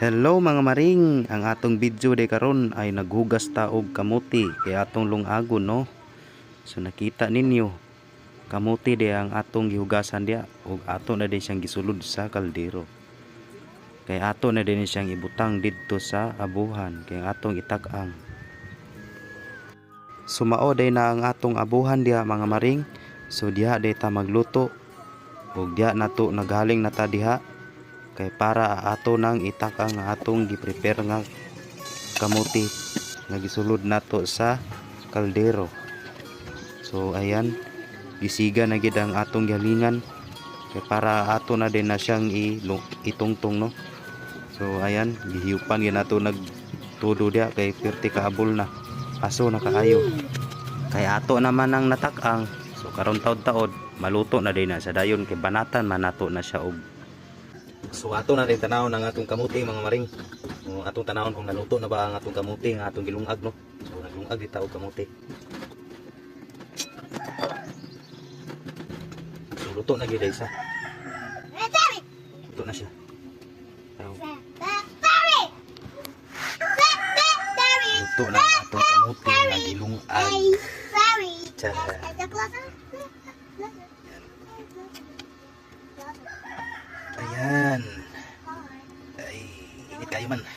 Hello mga maring, ang atong video day karon ay naghugas ta og kamuti kay atong lungagon no. So nakita ninyo, kamuti day ang atong gihugasan dia ug ato na din siyang gisulod sa kaldero. Kay ato na din siyang ibutang didto sa abuhan kay atong itak-ang. Sumao day na ang atong abuhan dia mga maring. So diha day ta magluto ug diha nato naghaling na ta diha kay para ato nang itak-ang atong gi-prepare nga kamuti nga gisulod nato sa kaldero. So ayan, gisiga na gid ang atong galingan kay para ato na din na siyang itungtong no. So ayan, gihiyupan gyud nato nagtudo dia kay perti kaabol na. Aso na kaayo. Kay ato naman ang natak-ang. So karon taod-taod maluto na din na sa dayon kay banatan man nato na siya og. So ato na rin tanawon ang atong kamuti mga maring. Atong tanawon kung naluto na ba ang atong kamuti nga atong gilungag no. So naglungag di ta og kamuti. So luto na gyud isa. Luto na siya. Luto na ang atong kamuti nga gilungag. Ayan. Ay, init kayo man.